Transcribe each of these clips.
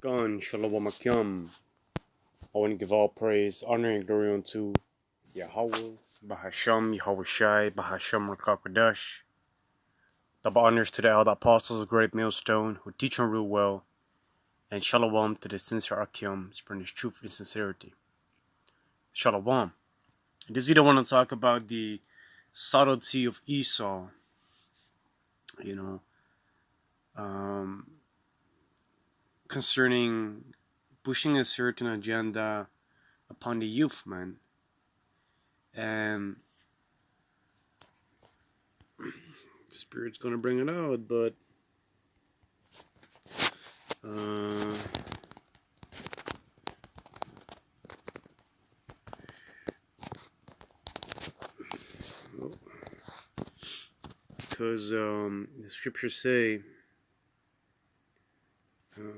Gun Shalom Akim. I want to give all praise, honor, and glory unto Yahweh, Bahasham, Yahweh Shai, Bahasham Rakakadash. Double honors to the elder apostles of Great Millstone who teach and rule well, and Shalom to the sincere Akim, spreading truth and sincerity. Shalom. In this video, I want to talk about the subtlety of Esau. Concerning pushing a certain agenda upon the youth, man. And Spirit's gonna bring it out, but because the scriptures say let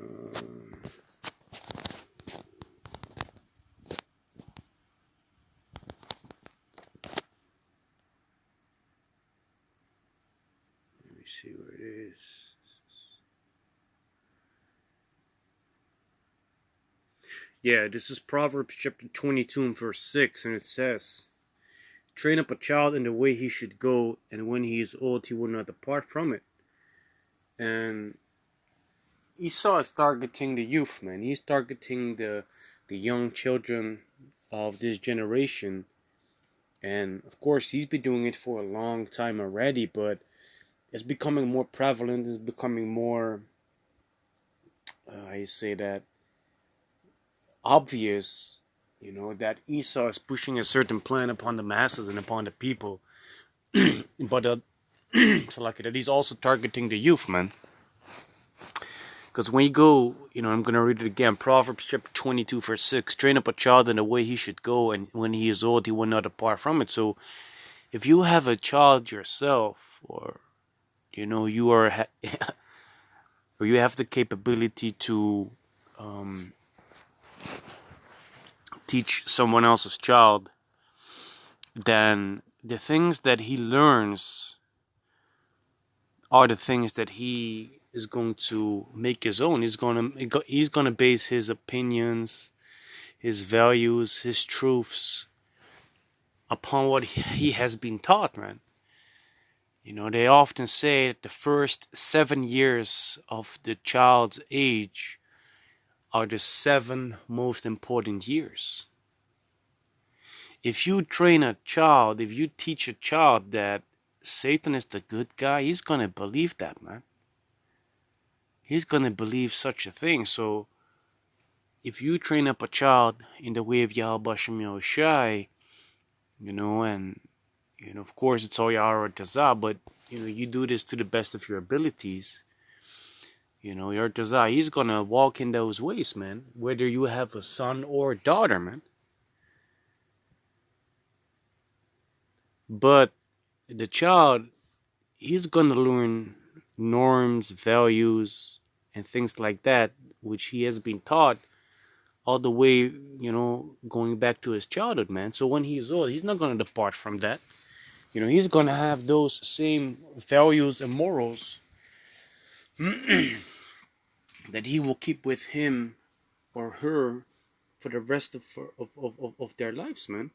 me see where it is. Yeah, this is Proverbs chapter 22 and verse 6, and it says, "Train up a child in the way he should go, and when he is old, he will not depart from it." And Esau is targeting the youth, man. He's targeting the young children of this generation. And of course, he's been doing it for a long time already, but it's becoming more prevalent. It's becoming more, obvious, that Esau is pushing a certain plan upon the masses and upon the people. But so like that, he's also targeting the youth, man. Because when you go, I'm going to read it again. Proverbs chapter 22, verse 6. "Train up a child in the way he should go, and when he is old, he will not depart from it." So if you have a child yourself, or, you are, or you have the capability to teach someone else's child, then the things that he learns are the things that he is going to make his own. He's gonna base his opinions, his values, his truths upon what he has been taught, man. They often say that the first 7 years of the child's age are the 7 most important years. If you train a child, if you teach a child that Satan is the good guy, he's gonna believe that, man. He's gonna believe such a thing. So if you train up a child in the way of Yahweh Bashem Yahushai, and of course it's all Yahweh Tazah, but you do this to the best of your abilities. Your Tazah, he's gonna walk in those ways, man. Whether you have a son or a daughter, man. But the child, he's gonna learn norms, values, and things like that, which he has been taught all the way, going back to his childhood, man. So when he's old, he's not gonna depart from that. He's gonna have those same values and morals that he will keep with him or her for the rest of their lives, man.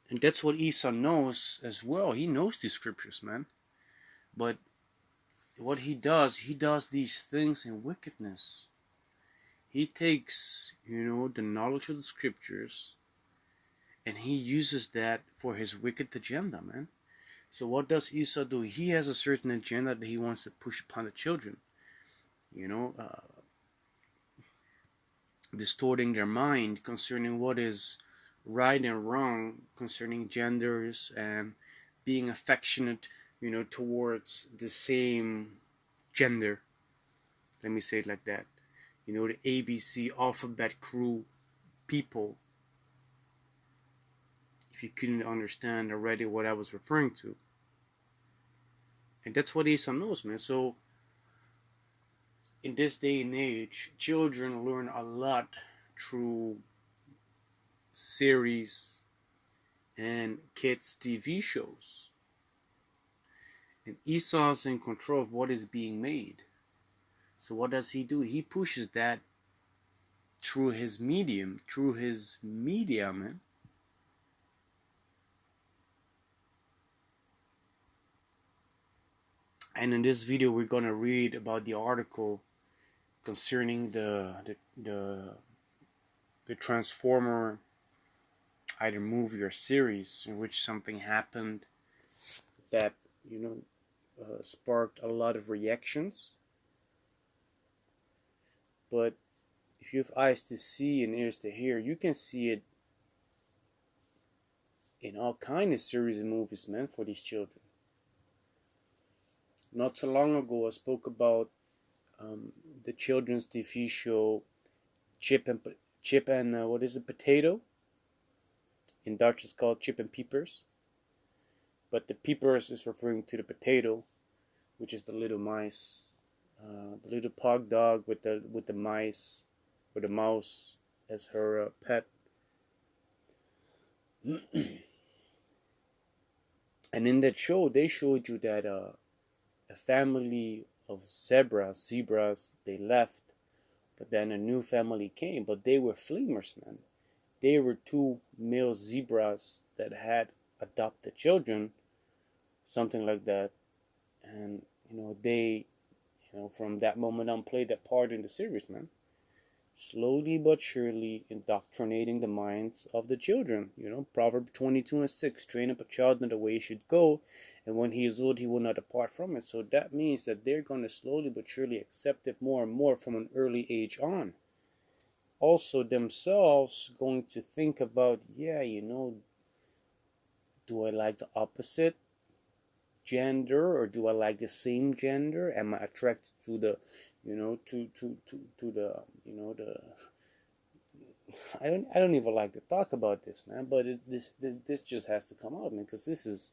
And that's what Esau knows as well. He knows these scriptures, man. But what he does these things in wickedness. He takes, the knowledge of the scriptures, and he uses that for his wicked agenda, man. So what does Esau do? He has a certain agenda that he wants to push upon the children. Distorting their mind concerning what is right and wrong, concerning genders and being affectionate, towards the same gender. Let me say it like that. The ABC alphabet crew people, if you couldn't understand already what I was referring to. And that's what Esau knows, man. So in this day and age, children learn a lot through series and kids' TV shows. And Esau's in control of what is being made. So what does he do? He pushes that through his medium, through his media, man. And in this video, we're gonna read about the article concerning the Transformer, either movie or series, in which something happened that sparked a lot of reactions. But if you have eyes to see and ears to hear, you can see it in all kinds of series and movies meant for these children. Not so long ago, I spoke about the children's TV show Chip and what is it, Potato? In Dutch, it's called Chip and Peepers. But the Peepers is referring to the potato, which is the little mice, the little pug dog with the mice, or the mouse as her pet. And in that show, they showed you that a family of zebras, they left, but then a new family came. But they were flamers, man. They were two male zebras that had adopted children, something like that. And they, from that moment on, played that part in the series, man. Slowly but surely indoctrinating the minds of the children. Proverbs 22:6, train up a child in the way he should go, and when he is old, he will not depart from it. So that means that they're going to slowly but surely accept it more and more from an early age on. Also themselves going to think about, do I like the opposite gender, or do I like the same gender? Am I attracted to the the I don't even like to talk about this, man, but this just has to come out, man, because this is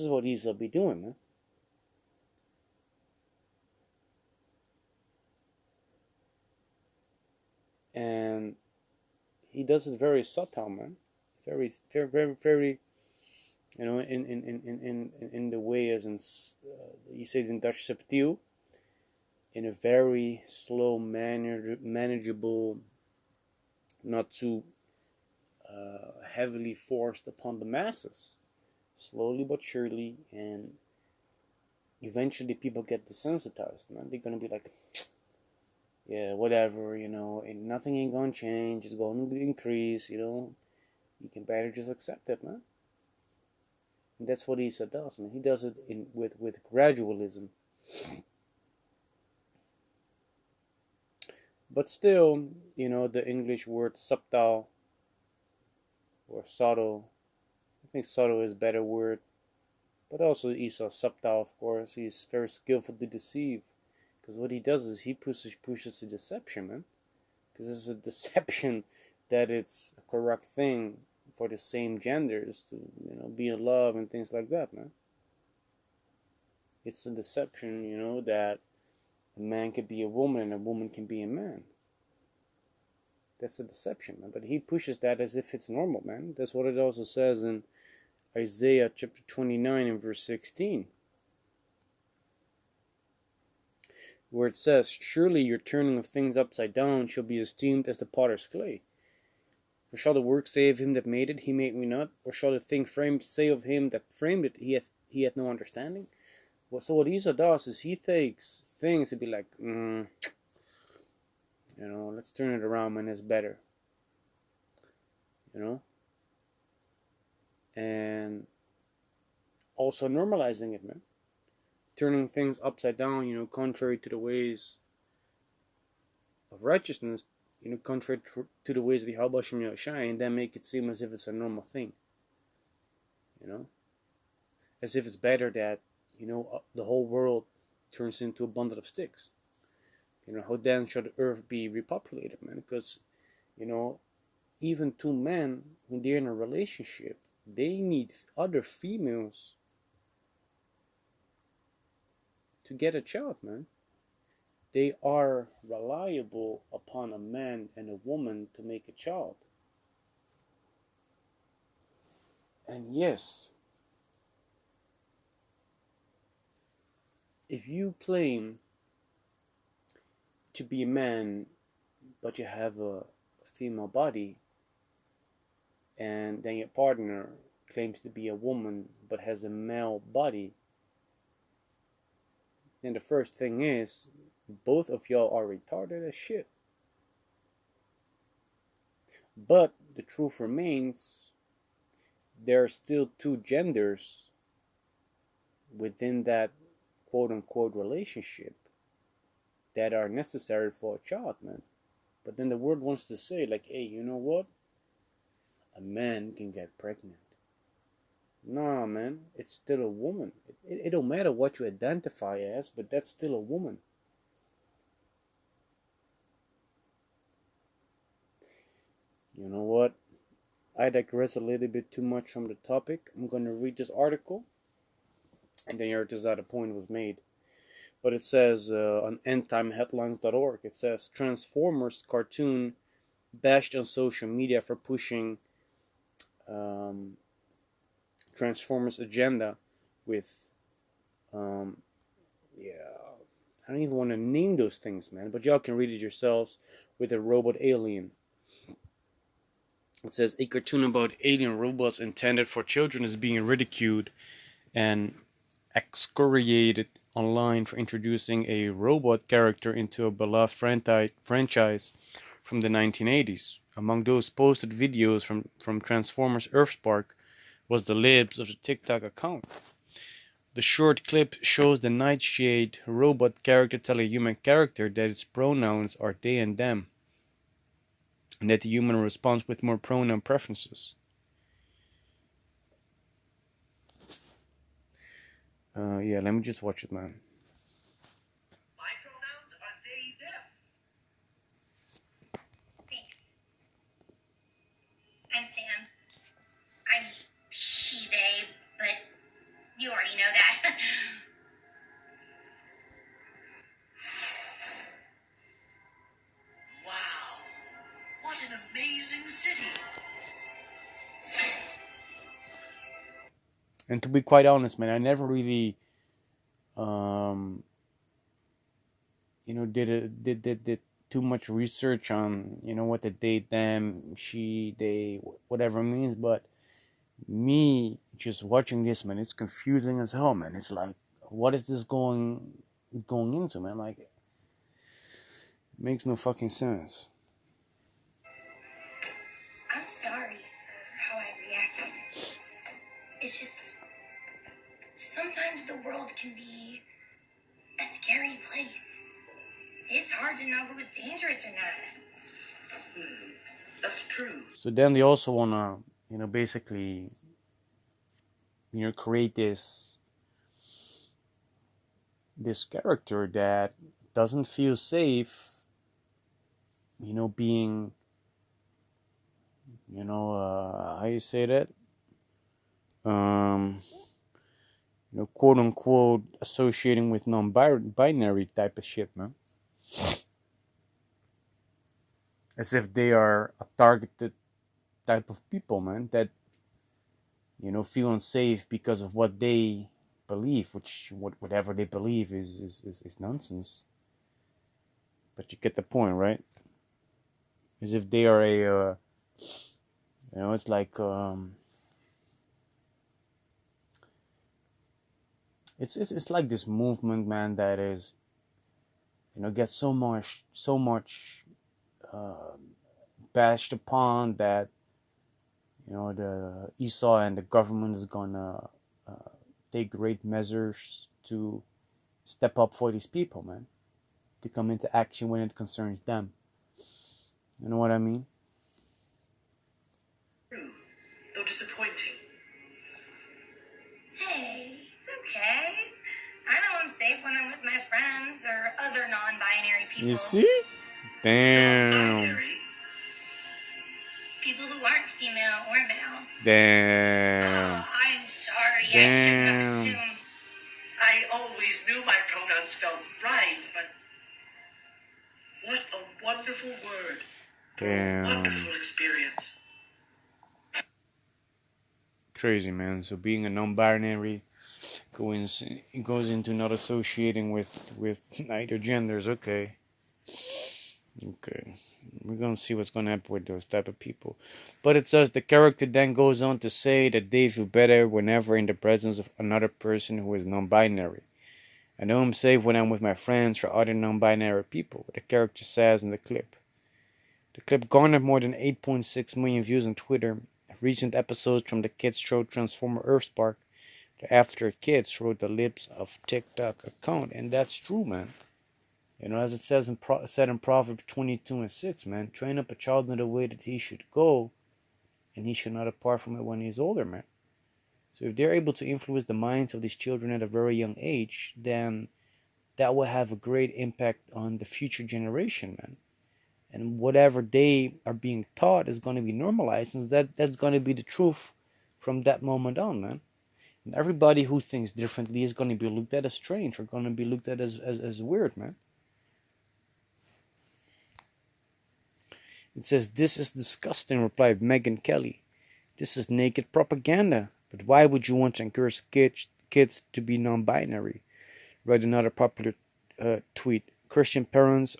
what he'll be doing, man. And he does it very subtle, man. Very, very, very, very, in the way, as in you say it in Dutch, subtiel, in a very slow, manageable, not too heavily forced upon the masses, slowly but surely, and eventually people get desensitized, man. They're gonna be like, yeah, whatever, nothing ain't gonna change, it's gonna increase, you can better just accept it, man. And that's what Isa does, man. He does it with gradualism. But still, the English word subtle or subtle, I think subtle is a better word. But also Esau subtle, of course. He's very skillful to deceive. Because what he does is he pushes a deception, man. Because it's a deception that it's a correct thing for the same genders to, be in love and things like that, man. It's a deception, that a man can be a woman and a woman can be a man. That's a deception, man. But he pushes that as if it's normal, man. That's what it also says in Isaiah chapter 29 and verse 16. Where it says, surely your turning of things upside down shall be esteemed as the potter's clay. For shall the work say of him that made it, he made me not? Or shall the thing framed say of him that framed it, he hath no understanding? Well, so what Esau does is he takes things and be like, let's turn it around, man, it's better. And also normalizing it, man. Turning things upside down, contrary to the ways of righteousness, contrary to the ways of the Yahweh Shem Yahushai, and then make it seem as if it's a normal thing. As if it's better that, the whole world turns into a bundle of sticks. How then should the earth be repopulated, man? Because, even two men, when they're in a relationship, they need other females to get a child, man. They are reliable upon a man and a woman to make a child. And yes, if you claim to be a man, but you have a female body, and then your partner claims to be a woman but has a male body, then the first thing is both of y'all are retarded as shit. But the truth remains, there are still two genders within that quote unquote relationship that are necessary for a child, man. But then the world wants to say, like, hey, you know what? A man can get pregnant. Nah, man, it's still a woman. It don't matter what you identify as, but that's still a woman. You know what? I digress a little bit too much from the topic. I'm going to read this article, and then you're just that a point was made. But it says on endtimeheadlines.org, it says Transformers cartoon bashed on social media for pushing Transformers agenda with, yeah, I don't even want to name those things, man, but y'all can read it yourselves, with a robot alien. It says a cartoon about alien robots intended for children is being ridiculed and excoriated online for introducing a robot character into a beloved franchise from the 1980s. Among those posted videos from Transformers Earthspark was the libs of the TikTok account. The short clip shows the Nightshade robot character tell a human character that its pronouns are they and them, and that the human responds with more pronoun preferences. Yeah, let me just watch it, man. My pronouns are they, them. Thanks. I'm Sam. I'm she, they, but you already know that. Wow. What an amazing city. And to be quite honest, man, I never really, did too much research on, what the they, them, she, they, whatever means. But me just watching this, man, it's confusing as hell, man. It's like, what is this going into, man? Like, it makes no fucking sense. I'm sorry for how I reacted. It's just, sometimes the world can be a scary place. It's hard to know who's dangerous or not. That's true. So then they also wanna, basically, create this character that doesn't feel safe, being, how you say that? Quote unquote, associating with non-binary type of shit, man. As if they are a targeted type of people, man, that, feel unsafe because of what they believe, which whatever they believe is nonsense. But you get the point, right? As if they are a, it's like, it's like this movement, man, that is, gets so much bashed upon that, the Esau and the government is gonna take great measures to step up for these people, man, to come into action when it concerns them. You know what I mean? Though disappointing. Hey, it's okay. I know I'm safe when I'm with my friends or other non-binary people. You see? Damn. Non-binary. People who aren't female or male. Damn. I'm sorry. Damn. I shouldn't assume. I always knew my pronouns felt right, but what a wonderful word. Damn. Wonderful experience. Crazy, man. So being a non-binary goes into not associating with neither genders. Okay. Okay, we're gonna see what's gonna happen with those type of people. But it says the character then goes on to say that they feel better whenever in the presence of another person who is non-binary. I know I'm safe when I'm with my friends or other non-binary people, the character says in the clip. The clip garnered more than 8.6 million views on Twitter. Recent episodes from the kids show Transformer Earthspark. The After Kids wrote the lips of TikTok account, and that's true, man. As it says said in Proverbs 22:6, man, train up a child in the way that he should go, and he should not depart from it when he is older, man. So if they're able to influence the minds of these children at a very young age, then that will have a great impact on the future generation, man. And whatever they are being taught is going to be normalized, and that's going to be the truth from that moment on, man. And everybody who thinks differently is going to be looked at as strange or going to be looked at as weird, man. It says, "This is disgusting," replied Megyn Kelly. "This is naked propaganda. But why would you want to encourage kids to be non-binary?" Read another popular tweet. "Christian parents,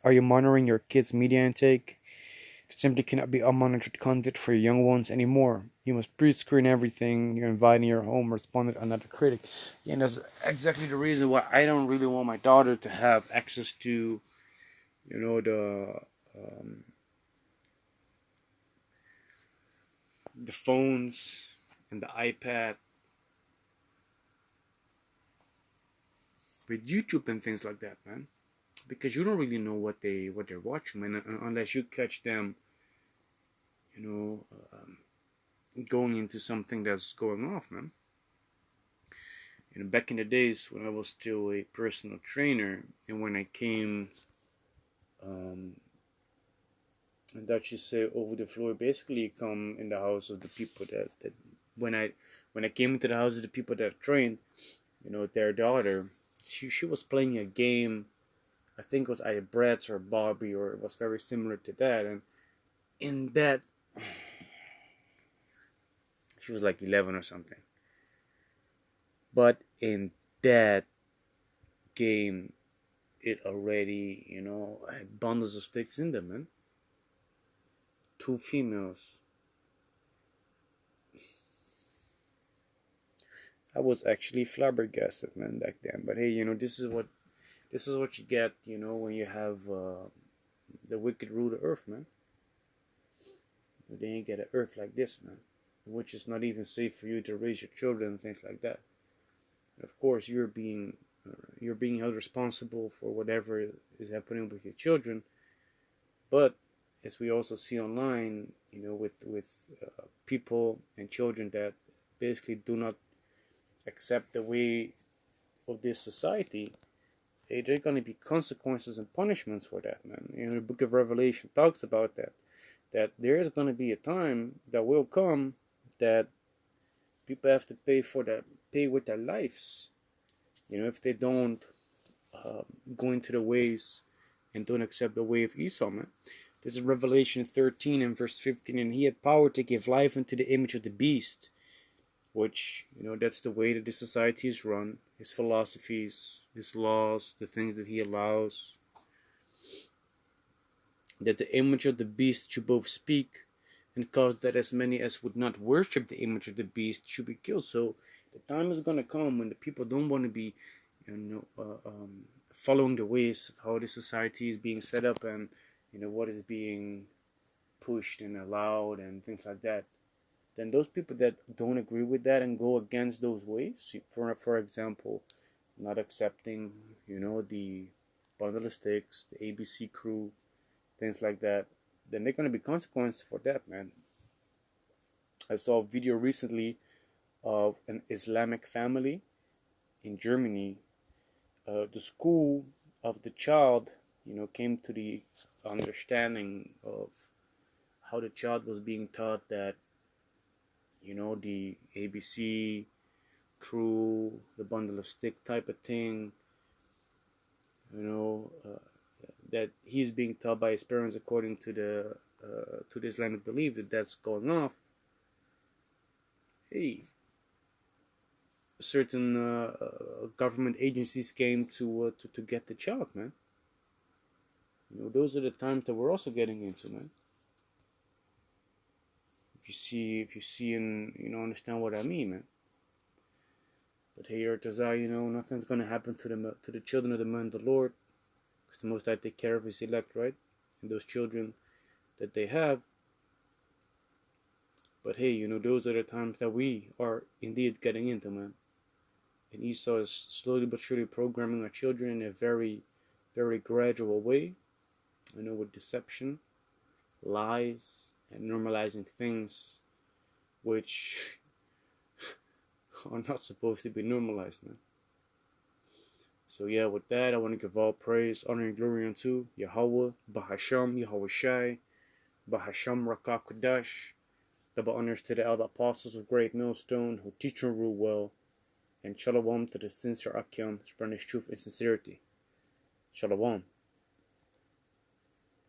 are you monitoring your kids' media intake? There simply cannot be unmonitored content for your young ones anymore. You must pre-screen everything you're inviting in your home," responded another critic. Yeah, and that's exactly the reason why I don't really want my daughter to have access to, the phones and the iPad with YouTube and things like that, man. Because you don't really know what they're watching, man, unless you catch them, you know, going into something that's going off, man. Back in the days when I was still a personal trainer, and when I came, and that you say over the floor, basically you come in the house of the people that when I came into the house of the people that trained, their daughter, she was playing a game. I think it was either Bratz or Barbie, or it was very similar to that. And in that, she was like 11 or something. But in that game, it already, had bundles of sticks in them, man. 2 females. I was actually flabbergasted, man, back then. But hey, this is what you get, when you have the wicked rule of Earth, man. They ain't get an Earth like this, man, which is not even safe for you to raise your children and things like that. And of course, you're being held responsible for whatever is happening with your children. But as we also see online, with people and children that basically do not accept the way of this society, there are going to be consequences and punishments for that, man. The Book of Revelation talks about that there is going to be a time that will come that people have to pay with their lives, if they don't go into the ways and don't accept the way of Esau, man. This is Revelation 13 and verse 15. "And he had power to give life unto the image of the beast," which, that's the way that the society is run, his philosophies, his laws, the things that he allows. "That the image of the beast should both speak, and cause that as many as would not worship the image of the beast should be killed." So the time is going to come when the people don't want to be, following the ways of how the society is being set up, and what is being pushed and allowed and things like that. Then those people that don't agree with that and go against those ways, for example, not accepting, the bundle of sticks, the ABC crew, things like that, then they're going to be consequences for that, man. I saw a video recently of an Islamic family in Germany. The school of the child, came to the understanding of how the child was being taught that, the ABC crew, the bundle of stick type of thing, that he's being taught by his parents according to the Islamic belief that's going off. Hey, certain government agencies came to get the child, man. You know, those are the times that we're also getting into, man. If you see and, you know, understand what I mean, man. But hey, Artazai, you know, nothing's gonna happen to the children of the man, the Lord, because the Most High take care of His elect, right? And those children that they have. But hey, you know, those are the times that we are indeed getting into, man. And Esau is slowly but surely programming our children in a very, very gradual way. You know, with deception, lies, and normalizing things which are not supposed to be normalized, man. So yeah, with that, I want to give all praise, honor, and glory unto Yahweh, Bahasham, Yahweh Shai, Bahasham Rakah Kodash. Double honors to the elder apostles of Great Millstone who teach and rule well, and shalom to the sincere Akim, spreading his truth and sincerity. Shalom.